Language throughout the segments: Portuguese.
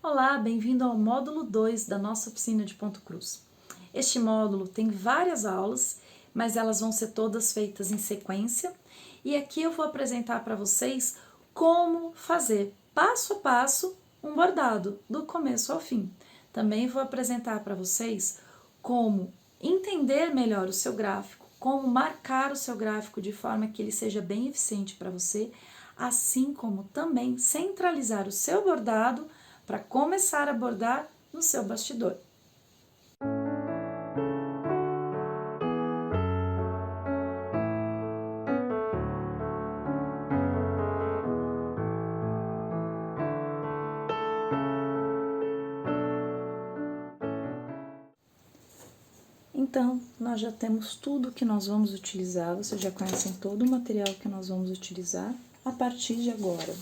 Olá, bem-vindo ao módulo 2 da nossa oficina de ponto cruz. Este módulo tem várias aulas, mas elas vão ser todas feitas em sequência, e aqui eu vou apresentar para vocês como fazer passo a passo um bordado, do começo ao fim. Também vou apresentar para vocês como entender melhor o seu gráfico, como marcar o seu gráfico de forma que ele seja bem eficiente para você, assim como também centralizar o seu bordado para começar a bordar no seu bastidor. Então, nós já temos tudo que nós vamos utilizar, vocês já conhecem todo o material que nós vamos utilizar. A partir de agora,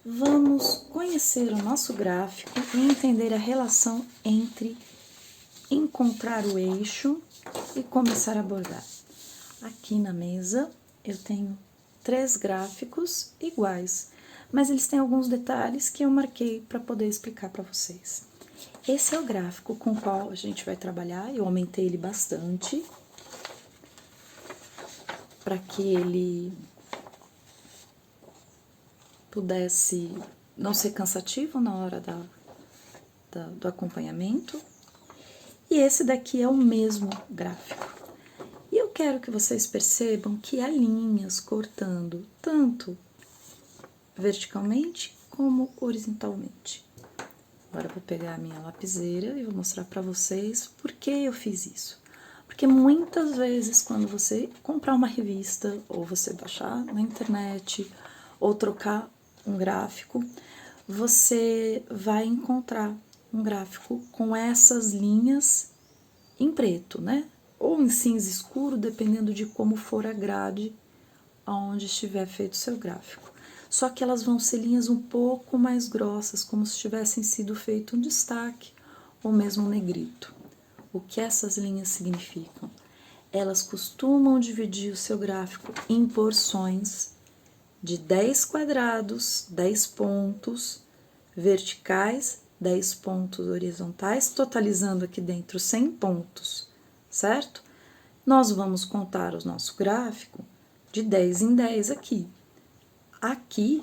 vamos conhecer o nosso gráfico e entender a relação entre encontrar o eixo e começar a bordar. Aqui na mesa eu tenho 3 gráficos iguais, mas eles têm alguns detalhes que eu marquei para poder explicar para vocês. Esse é o gráfico com o qual a gente vai trabalhar, eu aumentei ele bastante, para que ele pudesse não ser cansativo na hora do acompanhamento. E esse daqui é o mesmo gráfico. E eu quero que vocês percebam que há linhas cortando tanto verticalmente como horizontalmente. Agora eu vou pegar a minha lapiseira e vou mostrar para vocês por que eu fiz isso. Porque muitas vezes quando você comprar uma revista, ou você baixar na internet, ou trocar um gráfico, você vai encontrar um gráfico com essas linhas em preto, né? Ou em cinza escuro, dependendo de como for a grade aonde estiver feito o seu gráfico. Só que elas vão ser linhas um pouco mais grossas, como se tivessem sido feito um destaque ou mesmo um negrito. O que essas linhas significam? Elas costumam dividir o seu gráfico em porções de 10 quadrados, 10 pontos verticais, 10 pontos horizontais, totalizando aqui dentro 100 pontos, certo? Nós vamos contar o nosso gráfico de 10 em 10 aqui. Aqui,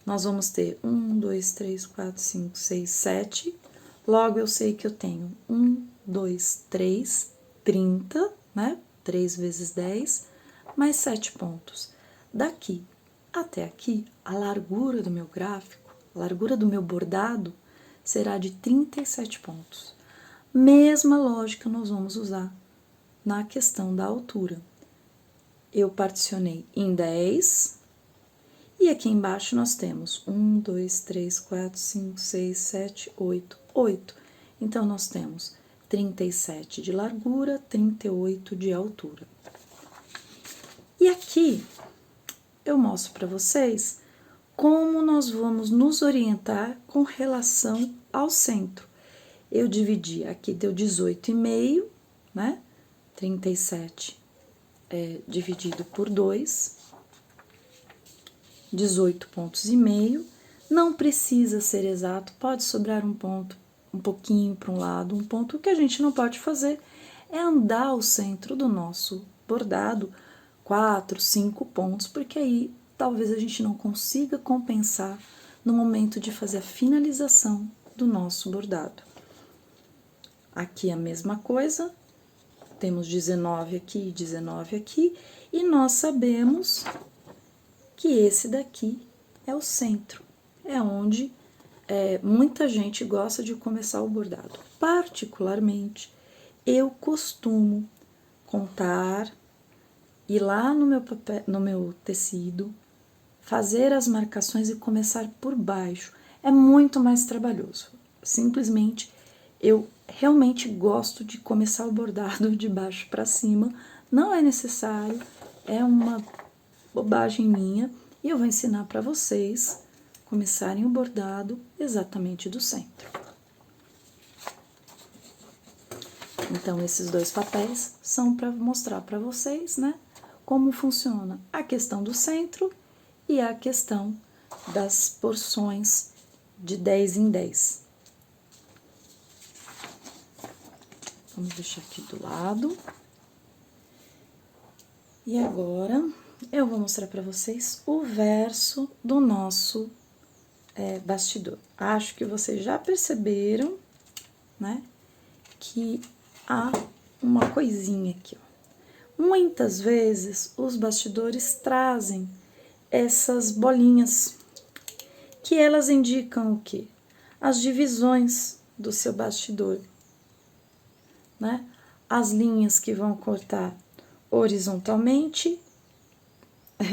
nós vamos ter 1, 2, 3, 4, 5, 6, 7. Logo, eu sei que eu tenho 1, 2, 3, 30, né? 3 vezes 10, mais 7 pontos. Daqui até aqui, a largura do meu gráfico, a largura do meu bordado, será de 37 pontos. Mesma lógica nós vamos usar na questão da altura. Eu particionei em 10, e aqui embaixo nós temos 1, 2, 3, 4, 5, 6, 7, 8, 8. Então, nós temos 37 de largura, 38 de altura. E aqui, eu mostro para vocês como nós vamos nos orientar com relação ao centro. Eu dividi, aqui deu 18,5, né? 37 dividido por 2, 18 pontos e meio. Não precisa ser exato, pode sobrar um ponto, um pouquinho para um lado, um ponto. O que a gente não pode fazer é andar ao centro do nosso bordado 4, 5 pontos, porque aí talvez a gente não consiga compensar no momento de fazer a finalização do nosso bordado. Aqui a mesma coisa, temos 19 aqui e 19 aqui, e nós sabemos que esse daqui é o centro, é onde muita gente gosta de começar o bordado. Particularmente, eu costumo contar, ir lá no meu tecido, fazer as marcações e começar por baixo. É muito mais trabalhoso. Simplesmente, eu realmente gosto de começar o bordado de baixo para cima. Não é necessário, é uma bobagem minha, e eu vou ensinar para vocês começarem o bordado exatamente do centro. Então, esses 2 papéis são para mostrar para vocês, né, como funciona a questão do centro e a questão das porções de 10 em 10. Vamos deixar aqui do lado. E agora, eu vou mostrar para vocês o verso do nosso bastidor. Acho que vocês já perceberam, né, que há uma coisinha aqui, ó. Muitas vezes, os bastidores trazem essas bolinhas, que elas indicam o quê? As divisões do seu bastidor, né? As linhas que vão cortar horizontalmente,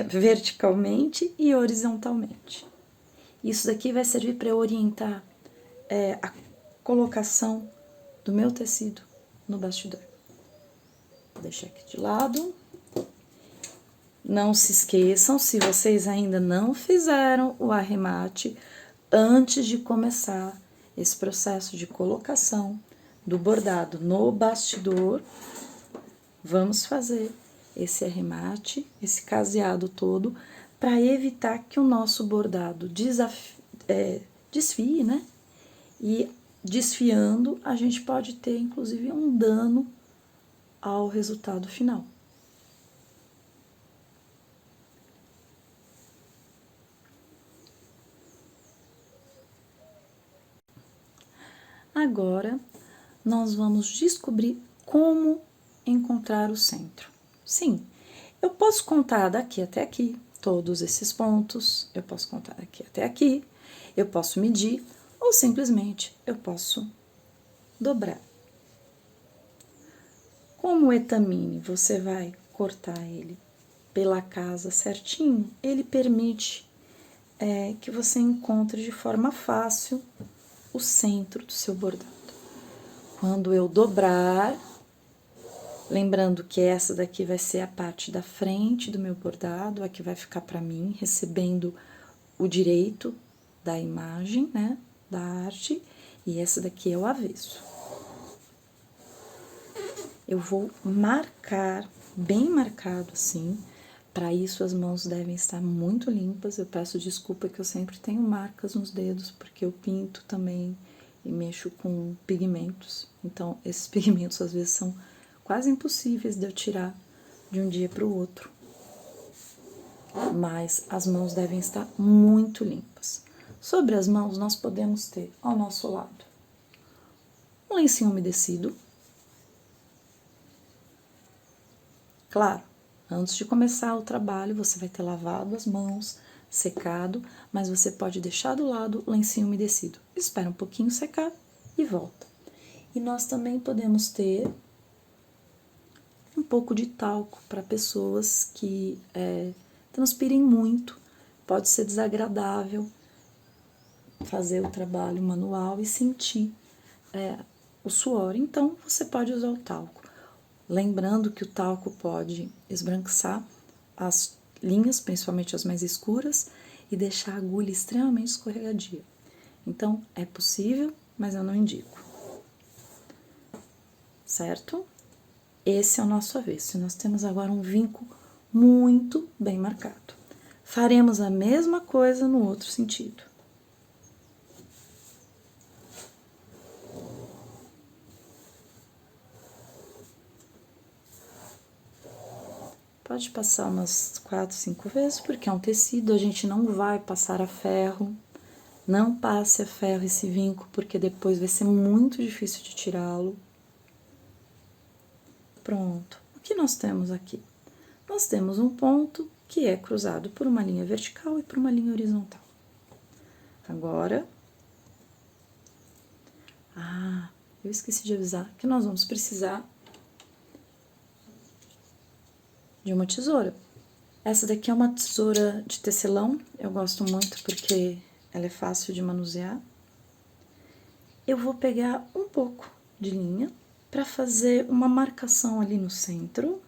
verticalmente e horizontalmente. Isso daqui vai servir para orientar a colocação do meu tecido no bastidor. Vou deixar aqui de lado. Não se esqueçam, se vocês ainda não fizeram o arremate, antes de começar esse processo de colocação do bordado no bastidor, vamos fazer esse arremate, esse caseado todo, para evitar que o nosso bordado desfie, né? E desfiando, a gente pode ter, inclusive, um dano ao resultado final. Agora, nós vamos descobrir como encontrar o centro. Sim, eu posso contar daqui até aqui, todos esses pontos, eu posso contar daqui até aqui, eu posso medir, ou simplesmente eu posso dobrar. Como o etamine, você vai cortar ele pela casa certinho, ele permite que você encontre de forma fácil o centro do seu bordado. Quando eu dobrar, lembrando que essa daqui vai ser a parte da frente do meu bordado, a que vai ficar para mim, recebendo o direito da imagem, né, da arte, e essa daqui é o avesso. Eu vou marcar, bem marcado assim. Para isso, as mãos devem estar muito limpas. Eu peço desculpa que eu sempre tenho marcas nos dedos, porque eu pinto também e mexo com pigmentos. Então, esses pigmentos às vezes são quase impossíveis de eu tirar de um dia para o outro. Mas as mãos devem estar muito limpas. Sobre as mãos, nós podemos ter ao nosso lado um lencinho umedecido. Claro, antes de começar o trabalho, você vai ter lavado as mãos, secado, mas você pode deixar do lado o lencinho umedecido. Espera um pouquinho secar e volta. E nós também podemos ter um pouco de talco para pessoas que transpirem muito. Pode ser desagradável fazer o trabalho manual e sentir o suor. Então, você pode usar o talco. Lembrando que o talco pode esbranquiçar as linhas, principalmente as mais escuras, e deixar a agulha extremamente escorregadia. Então, é possível, mas eu não indico. Certo? Esse é o nosso avesso. Nós temos agora um vinco muito bem marcado. Faremos a mesma coisa no outro sentido. Pode passar umas 4, 5 vezes, porque é um tecido, a gente não vai passar a ferro. Não passe a ferro esse vinco, porque depois vai ser muito difícil de tirá-lo. Pronto. O que nós temos aqui? Nós temos um ponto que é cruzado por uma linha vertical e por uma linha horizontal. Agora... eu esqueci de avisar que nós vamos precisar de uma tesoura. Essa daqui é uma tesoura de tecelão, eu gosto muito porque ela é fácil de manusear. Eu vou pegar um pouco de linha para fazer uma marcação ali no centro.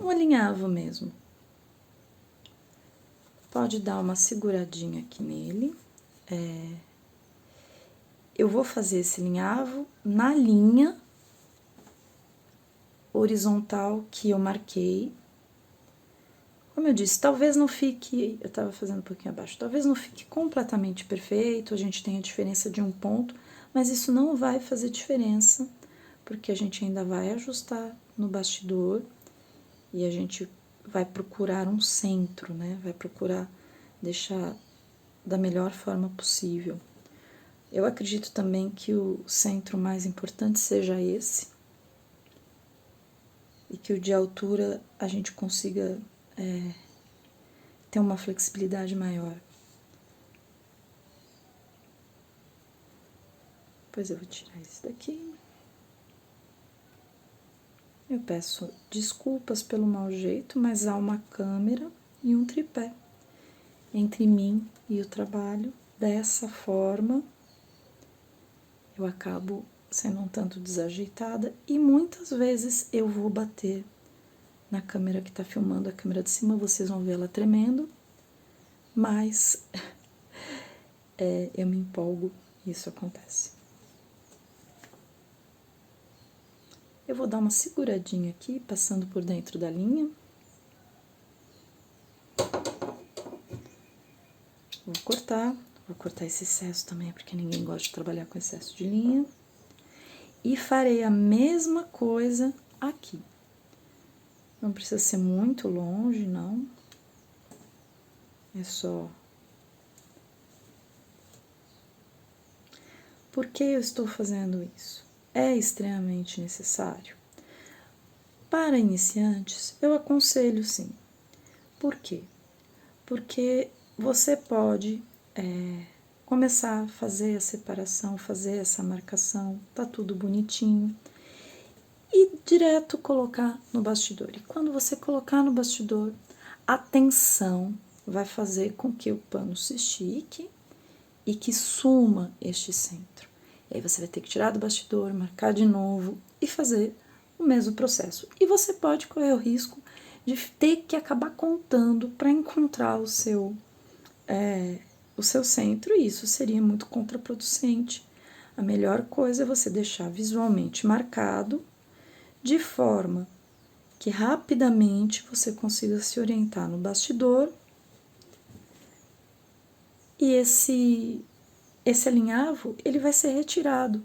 Um alinhavo mesmo. Pode dar uma seguradinha aqui nele. Eu vou fazer esse alinhavo na linha horizontal que eu marquei. Como eu disse, talvez não fique, eu estava fazendo um pouquinho abaixo, talvez não fique completamente perfeito, a gente tem a diferença de um ponto, mas isso não vai fazer diferença, porque a gente ainda vai ajustar no bastidor e a gente vai procurar um centro, né? Vai procurar deixar da melhor forma possível. Eu acredito também que o centro mais importante seja esse, e que o de altura a gente consiga ter uma flexibilidade maior. Depois eu vou tirar esse daqui. Eu peço desculpas pelo mau jeito, mas há uma câmera e um tripé entre mim e o trabalho. Dessa forma, eu acabo sendo um tanto desajeitada e muitas vezes eu vou bater na câmera que tá filmando, a câmera de cima, vocês vão ver ela tremendo, mas eu me empolgo e isso acontece. Eu vou dar uma seguradinha aqui, passando por dentro da linha. Vou cortar esse excesso também, porque ninguém gosta de trabalhar com excesso de linha. E farei a mesma coisa aqui. Não precisa ser muito longe, não. É só... Por que eu estou fazendo isso? É extremamente necessário. Para iniciantes, eu aconselho sim. Por quê? Porque você pode começar a fazer a separação, fazer essa marcação, tá tudo bonitinho, e direto colocar no bastidor. E quando você colocar no bastidor, a tensão vai fazer com que o pano se estique e que suma este centro. E aí você vai ter que tirar do bastidor, marcar de novo e fazer o mesmo processo. E você pode correr o risco de ter que acabar contando para encontrar o seu centro, e isso seria muito contraproducente. A melhor coisa é você deixar visualmente marcado, de forma que rapidamente você consiga se orientar no bastidor, e esse alinhavo, ele vai ser retirado.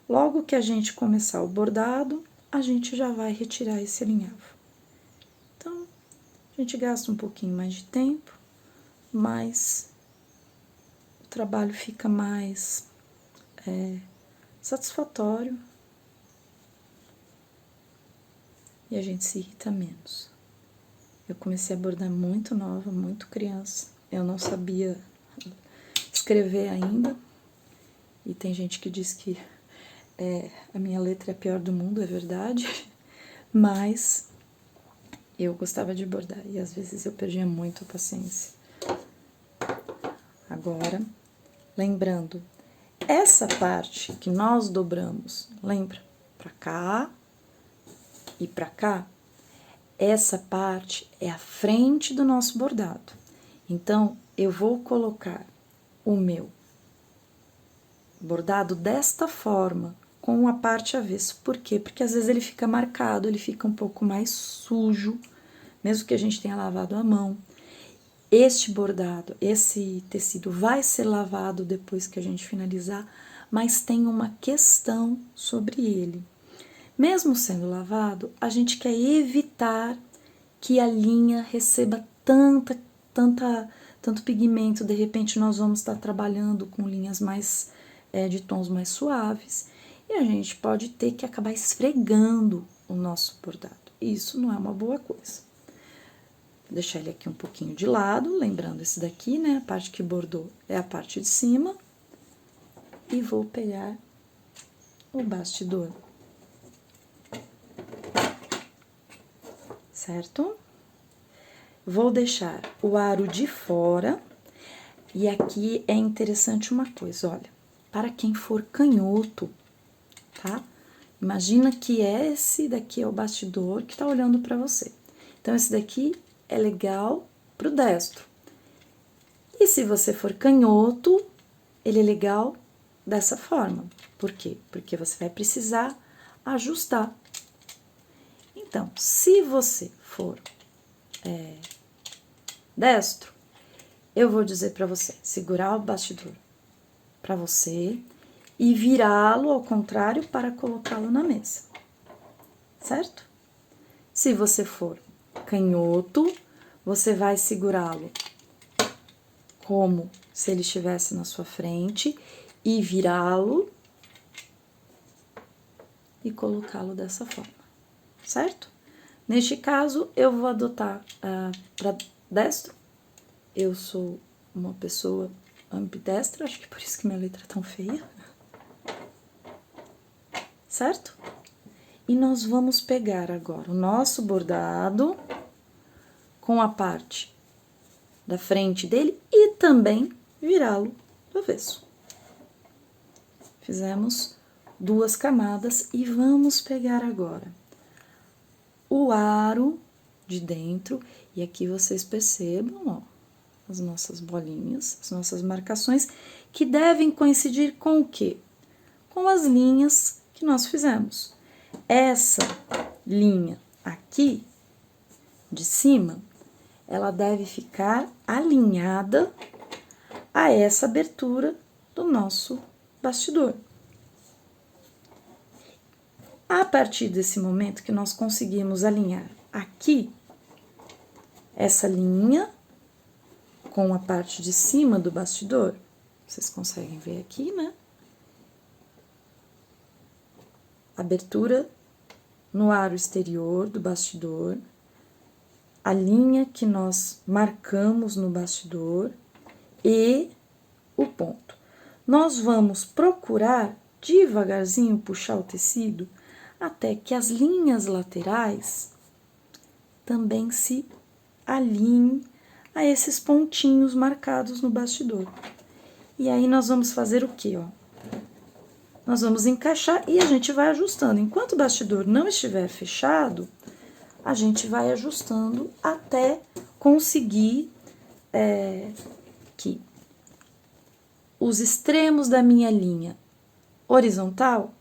Logo que a gente começar o bordado, a gente já vai retirar esse alinhavo. Então, a gente gasta um pouquinho mais de tempo, mas o trabalho fica mais satisfatório e a gente se irrita menos. Eu comecei a bordar muito nova, muito criança. Eu não sabia escrever ainda, e tem gente que diz que a minha letra é a pior do mundo, é verdade, mas eu gostava de bordar e às vezes eu perdia muito a paciência. Agora, lembrando, essa parte que nós dobramos, lembra? Pra cá e pra cá, essa parte é a frente do nosso bordado. Então, eu vou colocar o meu bordado desta forma, com a parte avesso. Por quê? Porque às vezes ele fica marcado, ele fica um pouco mais sujo, mesmo que a gente tenha lavado a mão. Este bordado, esse tecido vai ser lavado depois que a gente finalizar, mas tem uma questão sobre ele. Mesmo sendo lavado, a gente quer evitar que a linha receba tanto pigmento. De repente nós vamos estar trabalhando com linhas mais de tons mais suaves, e a gente pode ter que acabar esfregando o nosso bordado. Isso não é uma boa coisa. Vou deixar ele aqui um pouquinho de lado, lembrando esse daqui, né? A parte que bordou é a parte de cima. E vou pegar o bastidor. Certo? Vou deixar o aro de fora. E aqui é interessante uma coisa, olha. Para quem for canhoto, tá? Imagina que esse daqui é o bastidor que tá olhando para você. Então, esse daqui é legal pro destro. E se você for canhoto, ele é legal dessa forma. Por quê? Porque você vai precisar ajustar. Então, se você for destro, eu vou dizer para você segurar o bastidor para você e virá-lo ao contrário para colocá-lo na mesa, certo? Se você for canhoto, você vai segurá-lo como se ele estivesse na sua frente e virá-lo e colocá-lo dessa forma, certo? Neste caso, eu vou adotar para destro. Eu sou uma pessoa ambidestra, acho que por isso que minha letra é tão feia. Certo? E nós vamos pegar agora o nosso bordado com a parte da frente dele e também virá-lo do avesso. Fizemos 2 camadas e vamos pegar agora o aro de dentro, e aqui vocês percebam, ó, as nossas bolinhas, as nossas marcações, que devem coincidir com o quê? Com as linhas que nós fizemos. Essa linha aqui, de cima, ela deve ficar alinhada a essa abertura do nosso bastidor. A partir desse momento que nós conseguimos alinhar aqui, essa linha com a parte de cima do bastidor, vocês conseguem ver aqui, né? Abertura no aro exterior do bastidor, a linha que nós marcamos no bastidor e o ponto. Nós vamos procurar devagarzinho puxar o tecido até que as linhas laterais também se alinhem a esses pontinhos marcados no bastidor. E aí, nós vamos fazer o quê, ó? Nós vamos encaixar e a gente vai ajustando. Enquanto o bastidor não estiver fechado, a gente vai ajustando até conseguir que os extremos da minha linha horizontal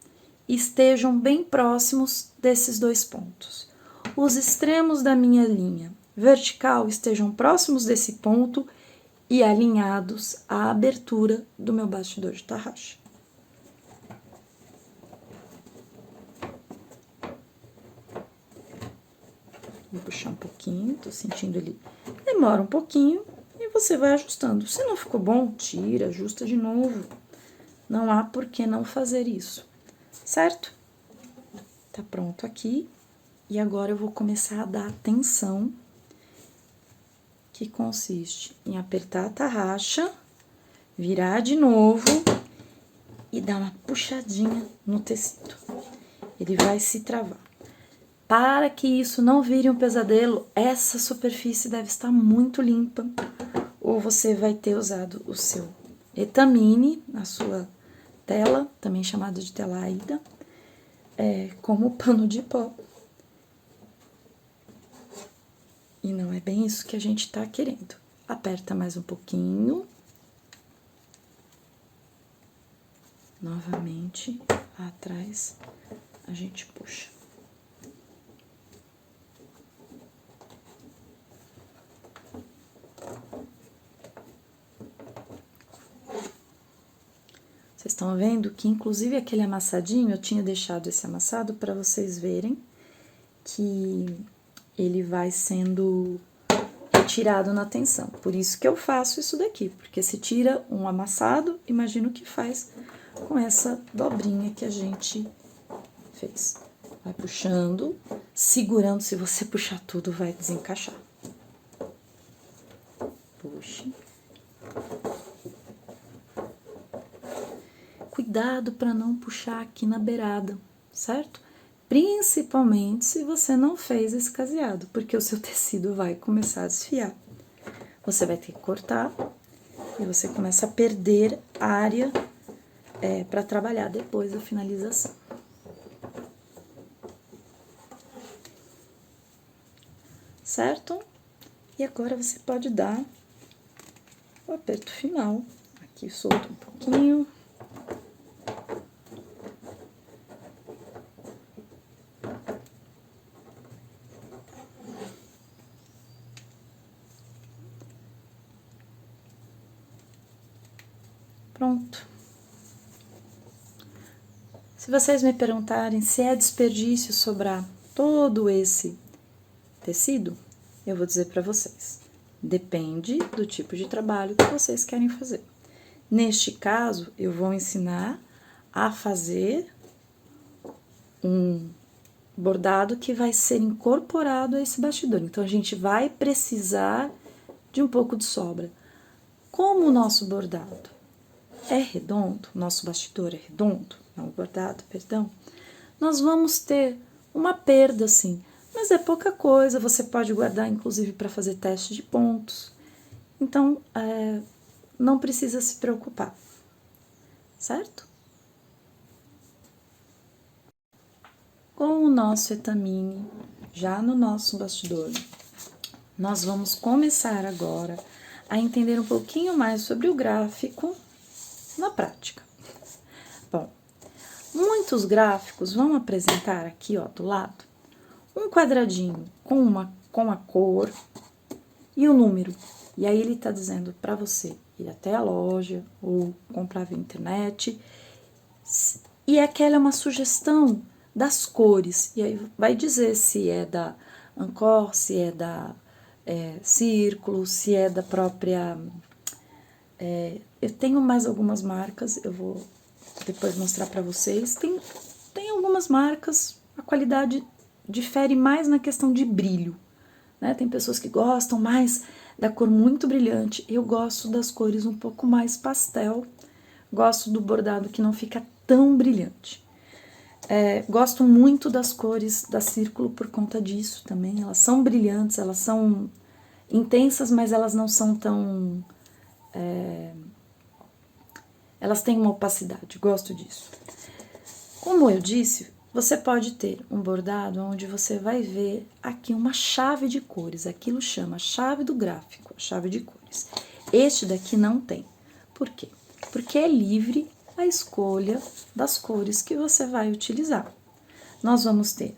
estejam bem próximos desses 2 pontos. Os extremos da minha linha vertical estejam próximos desse ponto e alinhados à abertura do meu bastidor de tarraxa. Vou puxar um pouquinho, tô sentindo ele. Demora um pouquinho e você vai ajustando. Se não ficou bom, tira, ajusta de novo. Não há por que não fazer isso, certo? Tá pronto aqui. E agora eu vou começar a dar tensão, que consiste em apertar a tarraxa, virar de novo e dar uma puxadinha no tecido. Ele vai se travar. Para que isso não vire um pesadelo, essa superfície deve estar muito limpa, ou você vai ter usado o seu etamine na sua tela, também chamada de tela Aida, como pano de pó. E não é bem isso que a gente tá querendo. Aperta mais um pouquinho. Novamente, atrás, a gente puxa. Vocês estão vendo que, inclusive, aquele amassadinho, eu tinha deixado esse amassado para vocês verem que ele vai sendo retirado na tensão. Por isso que eu faço isso daqui, porque se tira um amassado, imagina o que faz com essa dobrinha que a gente fez. Vai puxando, segurando, se você puxar tudo, vai desencaixar. Puxe. Cuidado para não puxar aqui na beirada, certo? Principalmente se você não fez esse caseado, porque o seu tecido vai começar a desfiar. Você vai ter que cortar e você começa a perder área para trabalhar depois da finalização. Certo? E agora você pode dar o aperto final. Aqui solta um pouquinho. Pronto. Se vocês me perguntarem se é desperdício sobrar todo esse tecido, eu vou dizer para vocês. Depende do tipo de trabalho que vocês querem fazer. Neste caso, eu vou ensinar a fazer um bordado que vai ser incorporado a esse bastidor. Então, a gente vai precisar de um pouco de sobra. Como o nosso bordado é redondo, nosso bastidor é redondo, não o bordado, perdão, nós vamos ter uma perda, sim, mas é pouca coisa, você pode guardar, inclusive, para fazer teste de pontos. Então, não precisa se preocupar, certo? Com o nosso etamine, já no nosso bastidor, nós vamos começar agora a entender um pouquinho mais sobre o gráfico na prática. Bom, muitos gráficos vão apresentar aqui, ó, do lado, um quadradinho com a cor e o número. E aí ele tá dizendo para você ir até a loja ou comprar via internet. E aquela é uma sugestão das cores. E aí vai dizer se é da Ancor, se é da Círculo, se é da própria... eu tenho mais algumas marcas, eu vou depois mostrar para vocês. Tem algumas marcas, a qualidade difere mais na questão de brilho, né? Tem pessoas que gostam mais da cor muito brilhante, eu gosto das cores um pouco mais pastel, gosto do bordado que não fica tão brilhante. Gosto muito das cores da Círculo por conta disso também, elas são brilhantes, elas são intensas, mas elas não são tão... elas têm uma opacidade, gosto disso. Como eu disse, você pode ter um bordado onde você vai ver aqui uma chave de cores, aquilo chama chave do gráfico, a chave de cores. Este daqui não tem. Por quê? Porque é livre a escolha das cores que você vai utilizar. Nós vamos ter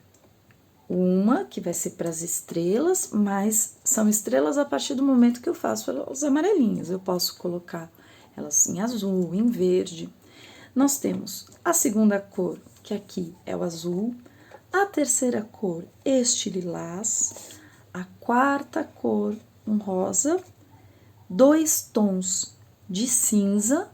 uma que vai ser para as estrelas, mas são estrelas a partir do momento que eu faço os amarelinhos. Eu posso colocar elas em azul, em verde. Nós temos a segunda cor, que aqui é o azul, a terceira cor, este lilás, a quarta cor, um rosa, 2 tons de cinza,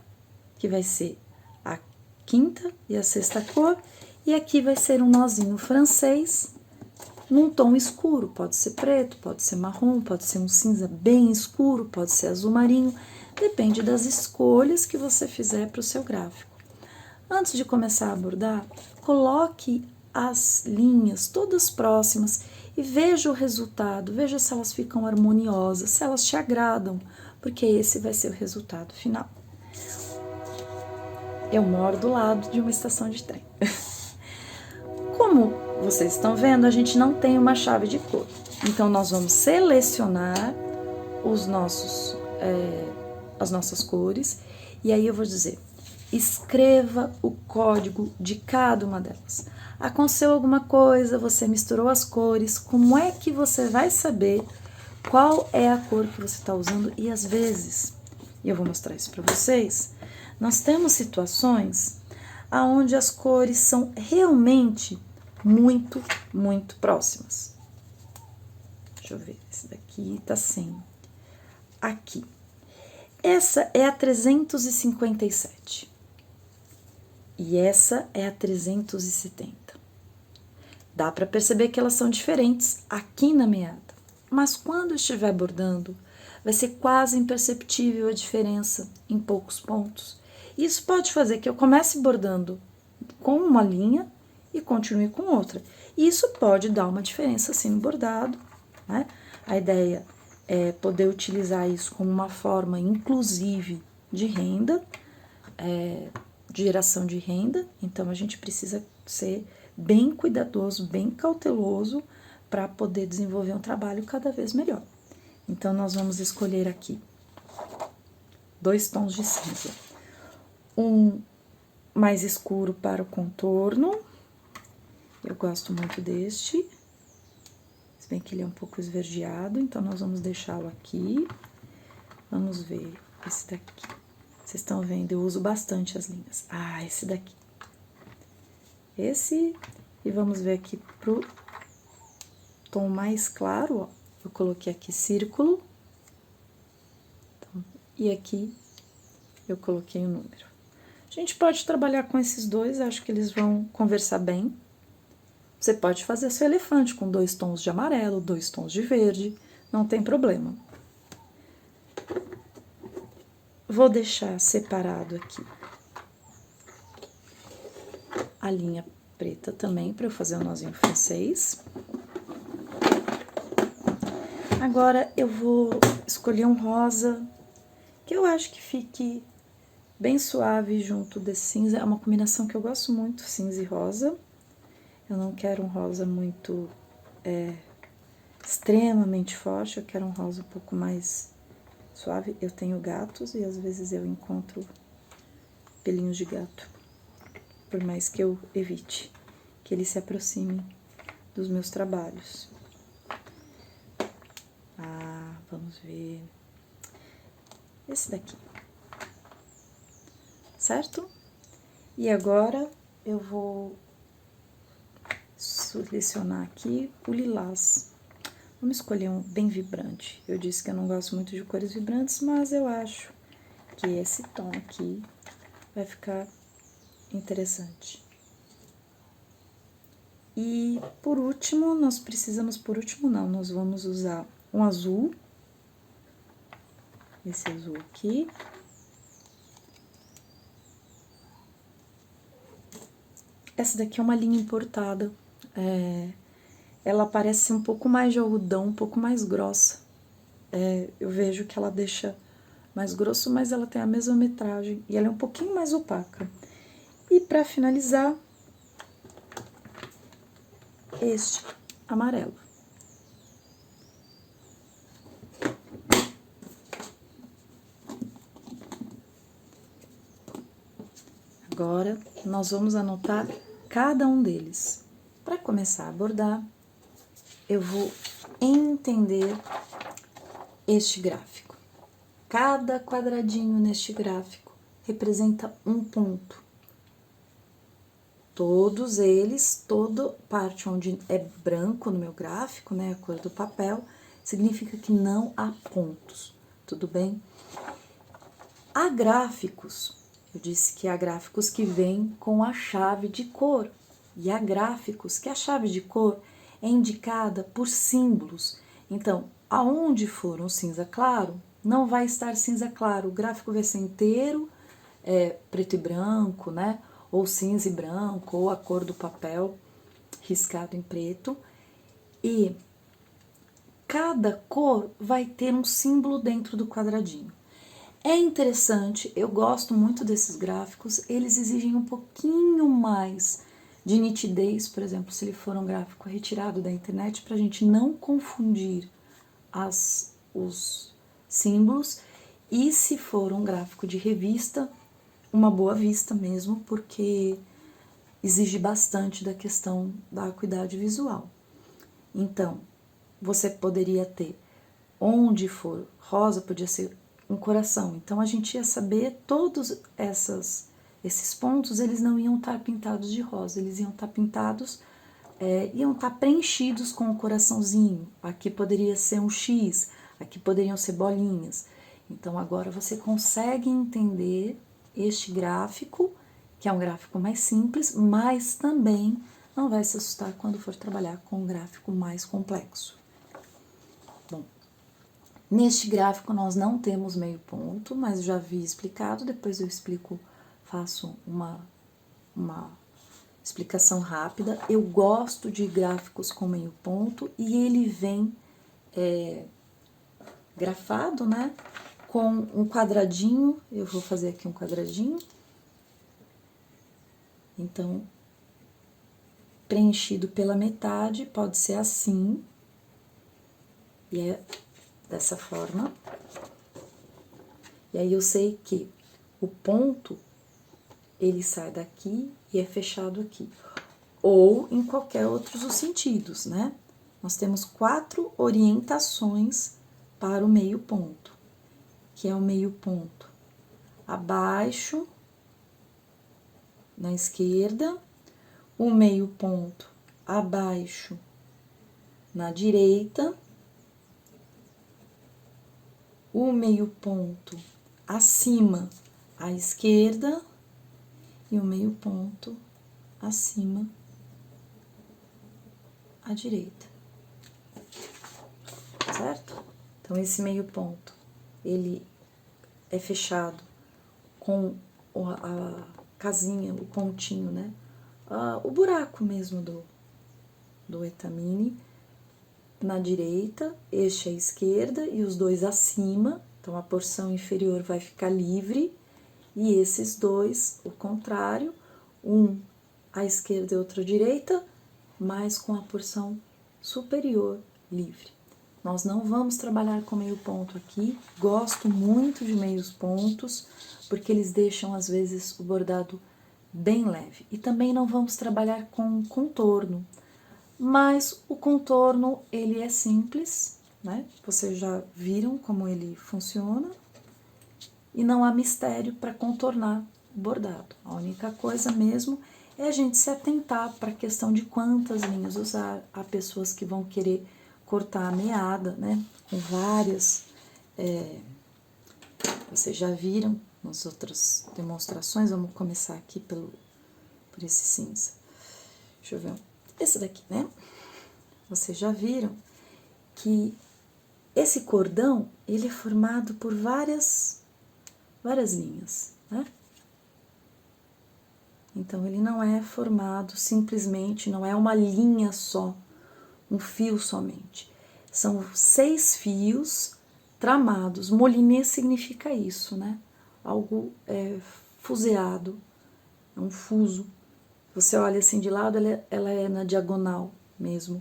que vai ser a quinta e a sexta cor, e aqui vai ser um nozinho francês, num tom escuro, pode ser preto, pode ser marrom, pode ser um cinza bem escuro, pode ser azul marinho, depende das escolhas que você fizer para o seu gráfico. Antes de começar a bordar, coloque as linhas todas próximas e veja o resultado, veja se elas ficam harmoniosas, se elas te agradam, porque esse vai ser o resultado final. Eu moro do lado de uma estação de trem. Como vocês estão vendo, a gente não tem uma chave de cor. Então, nós vamos selecionar as nossas cores. E aí eu vou dizer, escreva o código de cada uma delas. Aconteceu alguma coisa, você misturou as cores, como é que você vai saber qual é a cor que você está usando? E às vezes, e eu vou mostrar isso para vocês, nós temos situações onde as cores são realmente muito, muito próximas. Deixa eu ver, esse daqui tá sem. Aqui. Essa é a 357. E essa é a 370. Dá para perceber que elas são diferentes aqui na meada. Mas quando eu estiver bordando, vai ser quase imperceptível a diferença em poucos pontos. Isso pode fazer que eu comece bordando com uma linha e continue com outra. E isso pode dar uma diferença assim no bordado, né? A ideia é poder utilizar isso como uma forma inclusive de renda, de geração de renda. Então, a gente precisa ser bem cuidadoso, bem cauteloso para poder desenvolver um trabalho cada vez melhor. Então, nós vamos escolher aqui 2 tons de cinza. Um mais escuro para o contorno. Eu gosto muito deste. Se bem que ele é um pouco esverdeado, então nós vamos deixá-lo aqui. Vamos ver esse daqui. Vocês estão vendo, eu uso bastante as linhas. Ah, esse daqui. Esse, e vamos ver aqui pro tom mais claro, ó. Eu coloquei aqui círculo. Então, e aqui eu coloquei o número. A gente pode trabalhar com esses dois, acho que eles vão conversar bem. Você pode fazer seu elefante com 2 tons de amarelo, 2 tons de verde, não tem problema. Vou deixar separado aqui a linha preta também, para eu fazer o nozinho francês. Agora, eu vou escolher um rosa, que eu acho que fique bem suave junto desse cinza. É uma combinação que eu gosto muito, cinza e rosa. Eu não quero um rosa muito extremamente forte, eu quero um rosa um pouco mais suave. Eu tenho gatos e às vezes eu encontro pelinhos de gato, por mais que eu evite que eles se aproximem dos meus trabalhos. Ah, vamos ver esse daqui, certo? E agora eu vou selecionar aqui o lilás. Vamos escolher um bem vibrante. Eu disse que eu não gosto muito de cores vibrantes, mas eu acho que esse tom aqui vai ficar interessante. E por último, nós vamos usar um azul. Esse azul aqui. Essa daqui é uma linha importada. Ela parece um pouco mais de algodão, um pouco mais grossa. Eu vejo que ela deixa mais grosso, mas ela tem a mesma metragem e ela é um pouquinho mais opaca. E para finalizar, este amarelo. Agora, nós vamos anotar cada um deles. Para começar a bordar, eu vou entender este gráfico. Cada quadradinho neste gráfico representa um ponto. Todos eles, toda parte onde é branco no meu gráfico, né, a cor do papel, significa que não há pontos, tudo bem? Há gráficos, eu disse que há gráficos que vêm com a chave de cor, e há gráficos que a chave de cor é indicada por símbolos. Então, aonde for um cinza claro, não vai estar cinza claro, o gráfico vai ser inteiro, preto e branco, né? Ou cinza e branco, ou a cor do papel riscado em preto. E cada cor vai ter um símbolo dentro do quadradinho. É interessante, eu gosto muito desses gráficos, eles exigem um pouquinho mais de nitidez, por exemplo, se ele for um gráfico retirado da internet, para a gente não confundir os símbolos, e se for um gráfico de revista, uma boa vista mesmo, porque exige bastante da questão da acuidade visual. Então, você poderia ter, onde for rosa, podia ser um coração. Então, a gente ia saber todos esses pontos, eles não iam estar pintados de rosa, eles iam estar pintados, iam estar preenchidos com um coraçãozinho. Aqui poderia ser um X, aqui poderiam ser bolinhas. Então, agora você consegue entender este gráfico, que é um gráfico mais simples, mas também não vai se assustar quando for trabalhar com um gráfico mais complexo. Bom, neste gráfico nós não temos meio ponto, mas já vi explicado, depois eu explico, faço uma explicação rápida. Eu gosto de gráficos com meio ponto e ele vem grafado, né, com um quadradinho. Eu vou fazer aqui um quadradinho. Então, preenchido pela metade, pode ser assim, e é dessa forma. E aí eu sei que o ponto, ele sai daqui e é fechado aqui, ou em qualquer outros dos sentidos, né? Nós temos 4 orientações para o meio ponto, que é o meio ponto abaixo, na esquerda, o meio ponto abaixo, na direita, o meio ponto acima, à esquerda, e o meio ponto acima, à direita, certo? Então, esse meio ponto, ele é fechado com a casinha, o pontinho, né? O buraco mesmo do etamine, na direita, este à esquerda e os dois acima, então a porção inferior vai ficar livre, e esses dois, o contrário, um à esquerda e outro à direita, mas com a porção superior livre. Nós não vamos trabalhar com meio ponto aqui, gosto muito de meios pontos, porque eles deixam às vezes o bordado bem leve. E também não vamos trabalhar com contorno, mas o contorno ele é simples, né? Vocês já viram como ele funciona e não há mistério para contornar o bordado. A única coisa mesmo é a gente se atentar para a questão de quantas linhas usar. Há pessoas que vão querer cortar a meada, né? Com várias. Vocês já viram nas outras demonstrações. Vamos começar aqui por esse cinza. Deixa eu ver. Esse daqui, né? Vocês já viram que esse cordão, ele é formado por várias linhas, né? Então, ele não é formado simplesmente, não é uma linha só, um fio somente. São 6 fios tramados. Moliné significa isso, né? Algo fuseado, é um fuso. Você olha assim de lado, ela é na diagonal mesmo.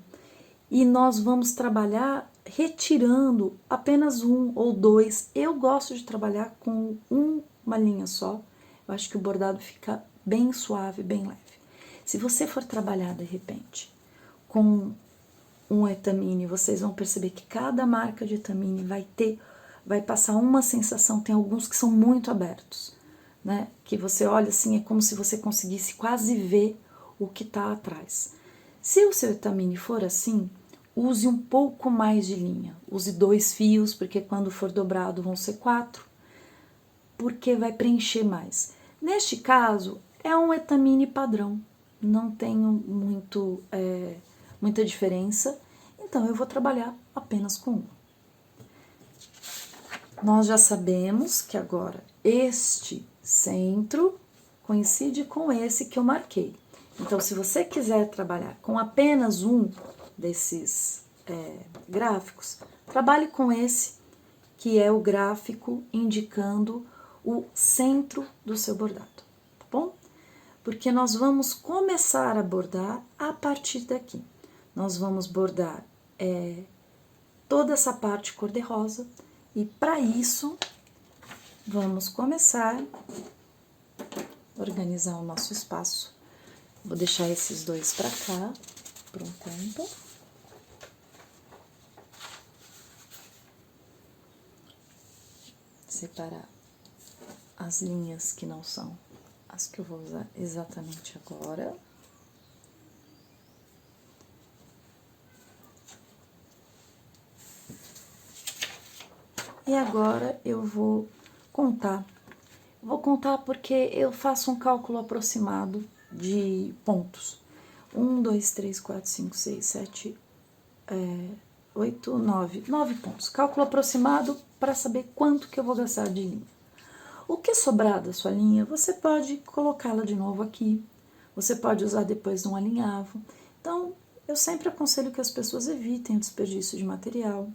E nós vamos trabalhar retirando apenas um ou dois. Eu gosto de trabalhar com uma linha só. Eu acho que o bordado fica bem suave, bem leve. Se você for trabalhar de repente com um etamine, vocês vão perceber que cada marca de etamine vai passar uma sensação. Tem alguns que são muito abertos, né? Que você olha assim, é como se você conseguisse quase ver o que tá atrás. Se o seu etamine for assim, use um pouco mais de linha. Use 2 fios, porque quando for dobrado vão ser 4, porque vai preencher mais. Neste caso, é um etamine padrão, não tenho muita diferença, então eu vou trabalhar apenas com um. Nós já sabemos que agora este centro coincide com esse que eu marquei. Então, se você quiser trabalhar com apenas um desses gráficos, trabalhe com esse, que é o gráfico indicando o centro do seu bordado, tá bom? Porque nós vamos começar a bordar a partir daqui. Nós vamos bordar toda essa parte cor-de-rosa, e para isso, vamos começar a organizar o nosso espaço. Vou deixar esses dois para cá, por um tempo. Separar as linhas que não são as que eu vou usar exatamente agora. E agora eu vou contar. Vou contar porque eu faço um cálculo aproximado de pontos. 1, 2, 3, 4, 5, 6, 7, 8, 9. 9 pontos. Cálculo aproximado para saber quanto que eu vou gastar de linha. O que sobrar da sua linha, você pode colocá-la de novo aqui. Você pode usar depois de um alinhavo. Então, eu sempre aconselho que as pessoas evitem o desperdício de material.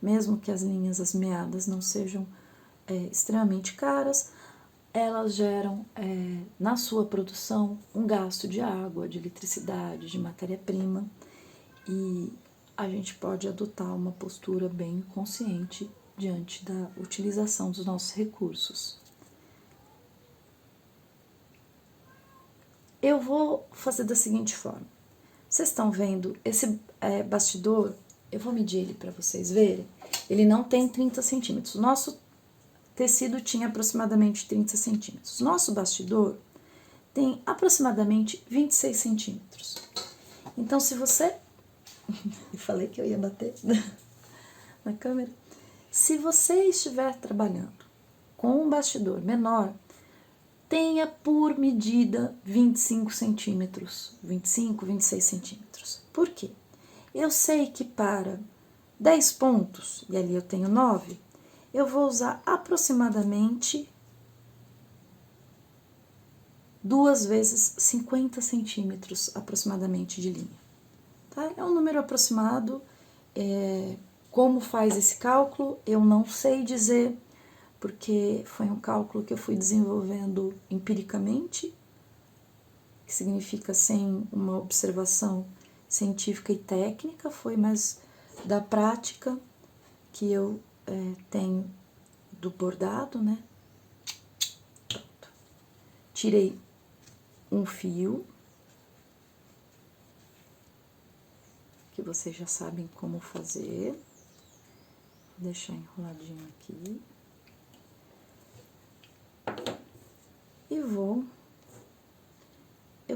Mesmo que as linhas, as meadas não sejam extremamente caras, elas geram na sua produção um gasto de água, de eletricidade, de matéria-prima, e a gente pode adotar uma postura bem consciente diante da utilização dos nossos recursos. Eu vou fazer da seguinte forma. Vocês estão vendo esse bastidor? Eu vou medir ele para vocês verem. Ele não tem 30 centímetros. O nosso tecido tinha aproximadamente 30 centímetros. Nosso bastidor tem aproximadamente 26 centímetros. Então, se você... Eu falei que eu ia bater na câmera. Se você estiver trabalhando com um bastidor menor, tenha por medida 25 centímetros, 25, 26 centímetros. Por quê? Eu sei que para 10 pontos, e ali eu tenho 9, eu vou usar aproximadamente 2 vezes 50 centímetros aproximadamente de linha. Tá? É um número aproximado. Como faz esse cálculo, eu não sei dizer, porque foi um cálculo que eu fui desenvolvendo empiricamente, que significa sem uma observação científica e técnica, foi mais da prática que eu tenho do bordado, né? Pronto. Tirei um fio, que vocês já sabem como fazer. Vou deixar enroladinho aqui. E eu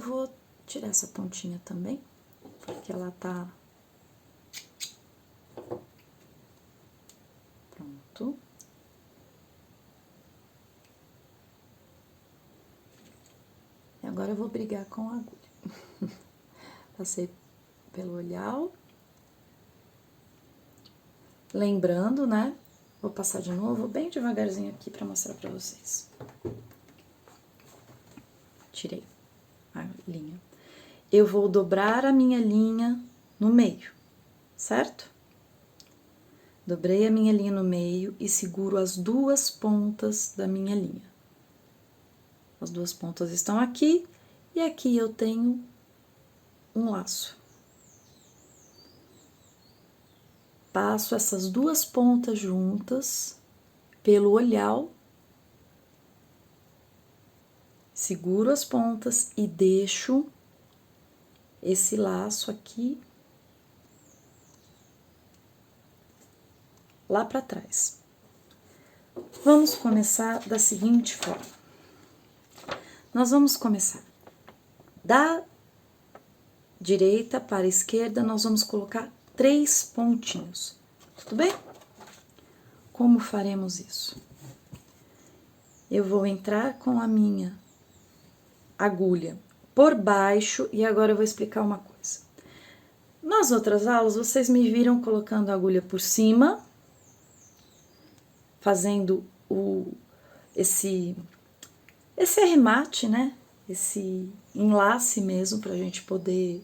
vou tirar essa pontinha também, porque ela tá... Pronto. E agora eu vou brigar com a agulha. Passei pelo olhal. Lembrando, né? Vou passar de novo, bem devagarzinho aqui pra mostrar pra vocês. Tirei a linha. Eu vou dobrar a minha linha no meio, certo? Dobrei a minha linha no meio e seguro as 2 pontas da minha linha. As 2 pontas estão aqui e aqui eu tenho um laço. Passo essas 2 pontas juntas pelo olhal, seguro as pontas e deixo esse laço aqui lá para trás. Vamos começar da seguinte forma. Nós vamos começar da direita para a esquerda, nós vamos colocar 3 pontinhos, tudo bem? Como faremos isso? Eu vou entrar com a minha agulha por baixo e agora eu vou explicar uma coisa. Nas outras aulas, vocês me viram colocando a agulha por cima, fazendo esse arremate, né? Esse enlace mesmo pra gente poder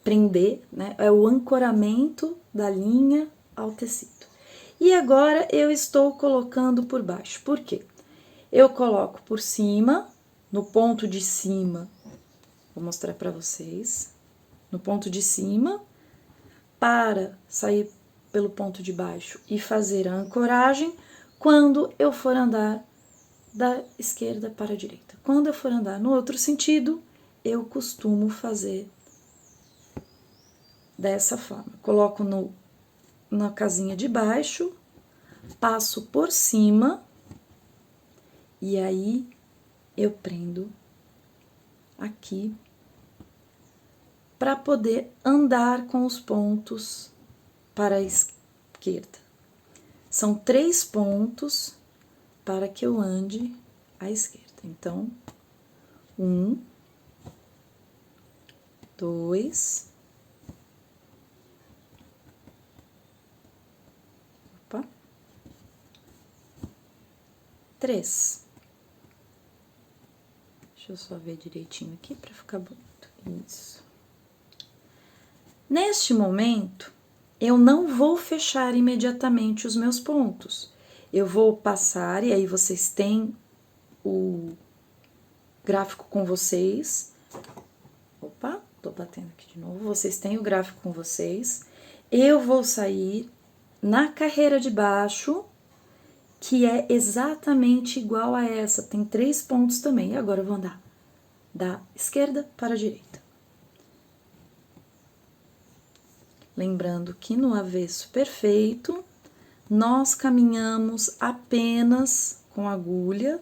prender, né? É o ancoramento da linha ao tecido. E agora eu estou colocando por baixo. Por quê? Eu coloco por cima, no ponto de cima, vou mostrar pra vocês, no ponto de cima, para sair pelo ponto de baixo e fazer a ancoragem quando eu for andar da esquerda para a direita. Quando eu for andar no outro sentido, eu costumo fazer dessa forma. Coloco na casinha de baixo, passo por cima e aí eu prendo aqui para poder andar com os pontos para a esquerda. São 3 pontos para que eu ande à esquerda. Então, 1, 2, opa, 3. Deixa eu só ver direitinho aqui para ficar bonito. Isso. Neste momento, eu não vou fechar imediatamente os meus pontos. Eu vou passar, e aí vocês têm o gráfico com vocês. Opa, tô batendo aqui de novo. Vocês têm o gráfico com vocês. Eu vou sair na carreira de baixo, que é exatamente igual a essa. Tem 3 pontos também. E agora eu vou andar da esquerda para a direita. Lembrando que no avesso perfeito, nós caminhamos apenas com a agulha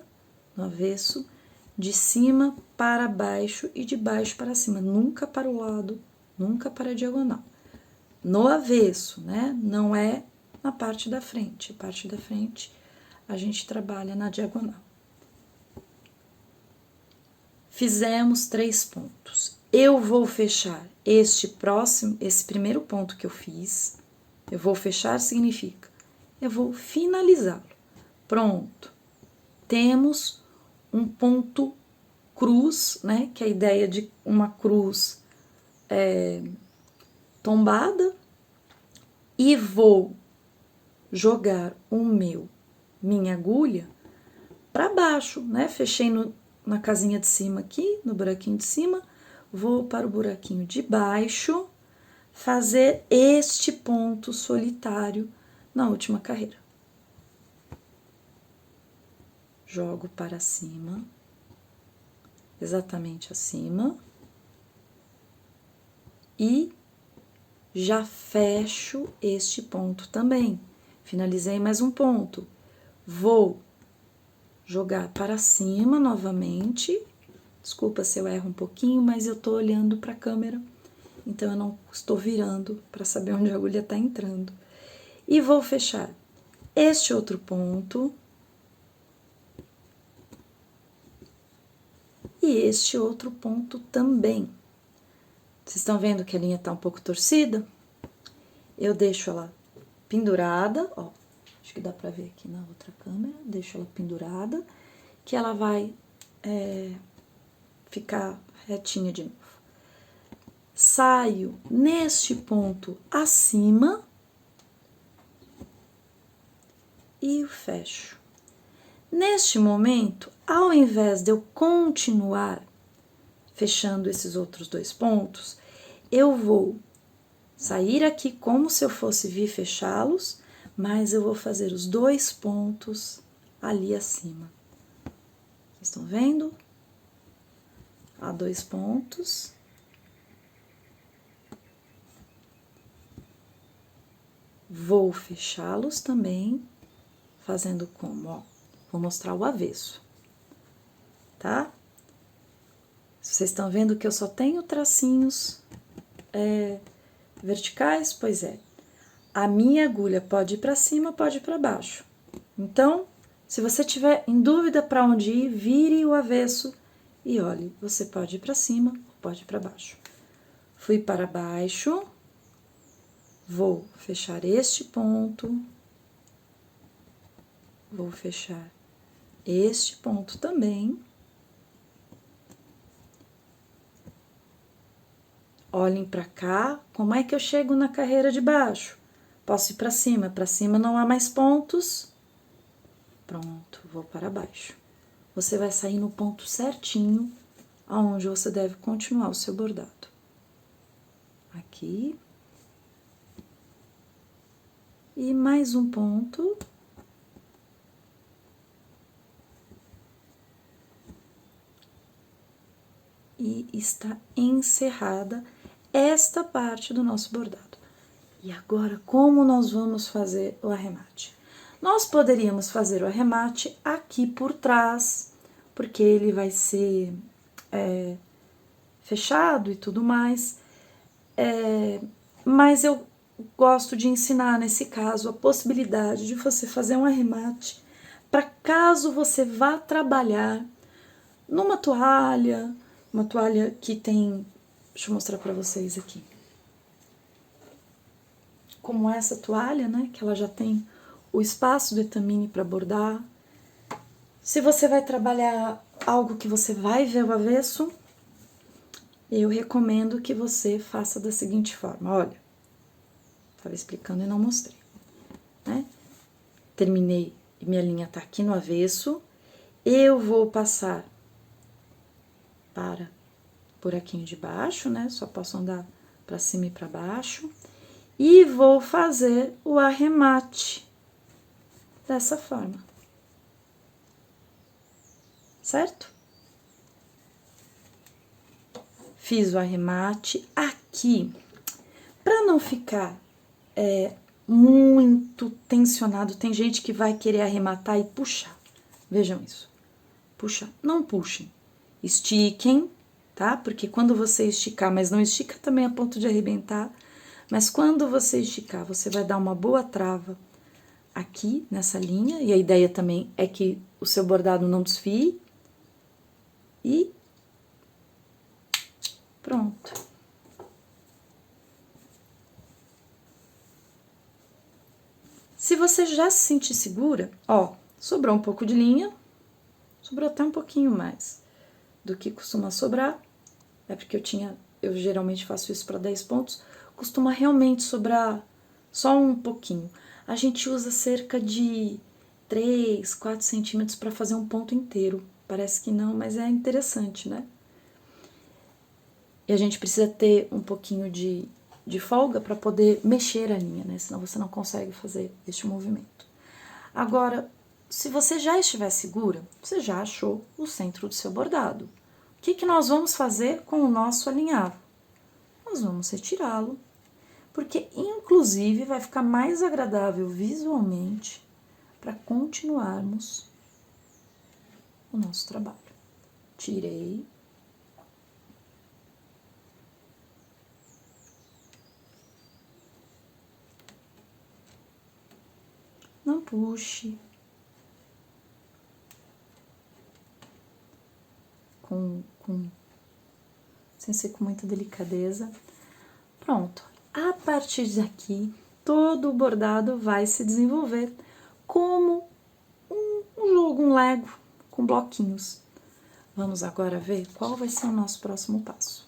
no avesso, de cima para baixo e de baixo para cima, nunca para o lado, nunca para a diagonal. No avesso, né? Não é na parte da frente. A parte da frente a gente trabalha na diagonal. Fizemos 3 pontos. Eu vou fechar esse primeiro ponto que eu fiz. Eu vou fechar significa eu vou finalizá-lo. Pronto. Temos um ponto cruz, né? Que é a ideia de uma cruz tombada. E vou jogar minha agulha para baixo, né? Fechei na casinha de cima aqui, no buraquinho de cima. Vou para o buraquinho de baixo, fazer este ponto solitário na última carreira. Jogo para cima, exatamente acima, e já fecho este ponto também. Finalizei mais um ponto. Vou jogar para cima novamente. Desculpa se eu erro um pouquinho, mas eu tô olhando para a câmera, então eu não estou virando para saber onde a agulha tá entrando. E vou fechar este outro ponto e este outro ponto também. Vocês estão vendo que a linha tá um pouco torcida? Eu deixo ela pendurada, ó, acho que dá pra ver aqui na outra câmera, deixo ela pendurada, que ela vai ficar retinha de novo. Saio neste ponto acima e fecho. Neste momento, ao invés de eu continuar fechando esses outros 2 pontos, eu vou sair aqui como se eu fosse vir fechá-los, mas eu vou fazer os 2 pontos ali acima. Vocês estão vendo? Há 2 pontos. Vou fechá-los também, fazendo como, ó, vou mostrar o avesso, tá? Vocês estão vendo que eu só tenho tracinhos verticais? Pois é. A minha agulha pode ir para cima, pode ir para baixo. Então, se você tiver em dúvida para onde ir, vire o avesso e olhe, você pode ir para cima ou pode ir para baixo. Fui para baixo, vou fechar este ponto, vou fechar este ponto também. Olhem para cá, como é que eu chego na carreira de baixo? Posso ir para cima não há mais pontos. Pronto, vou para baixo. Você vai sair no ponto certinho, aonde você deve continuar o seu bordado. Aqui. E mais um ponto. E está encerrada esta parte do nosso bordado. E agora, como nós vamos fazer o arremate? Nós poderíamos fazer o arremate aqui por trás, porque ele vai ser fechado e tudo mais, mas eu gosto de ensinar, nesse caso, a possibilidade de você fazer um arremate para caso você vá trabalhar numa toalha, uma toalha que tem, deixa eu mostrar para vocês aqui, como essa toalha, né, que ela já tem o espaço do etamine para bordar. Se você vai trabalhar algo que você vai ver o avesso, eu recomendo que você faça da seguinte forma, olha, estava explicando e não mostrei, né? Terminei, minha linha tá aqui no avesso, eu vou passar para buraquinho de baixo, né? Só posso andar para cima e para baixo, e vou fazer o arremate dessa forma, certo? Fiz o arremate aqui, para não ficar muito tensionado, tem gente que vai querer arrematar e puxar, Vejam isso. Puxar. Não puxem. Estiquem, tá? Porque quando você esticar, mas não estica também a ponto de arrebentar, mas quando você esticar, você vai dar uma boa trava aqui nessa linha, e a ideia também é que o seu bordado não desfie. E pronto. Se você já se sentir segura, ó, sobrou um pouco de linha, sobrou até um pouquinho mais do que costuma sobrar, é porque eu geralmente faço isso para 10 pontos, costuma realmente sobrar só um pouquinho. A gente usa cerca de 3, 4 centímetros para fazer um ponto inteiro. Parece que não, mas é interessante, né? E a gente precisa ter um pouquinho de folga para poder mexer a linha, né? Senão você não consegue fazer este movimento. Agora, se você já estiver segura, você já achou o centro do seu bordado. O que nós vamos fazer com o nosso alinhavo? Nós vamos retirá-lo, porque inclusive vai ficar mais agradável visualmente para continuarmos o nosso trabalho. Tirei. Não puxe. Sem ser com muita delicadeza. Pronto. A partir daqui, todo o bordado vai se desenvolver como um jogo, um Lego, com bloquinhos. Vamos agora ver qual vai ser o nosso próximo passo.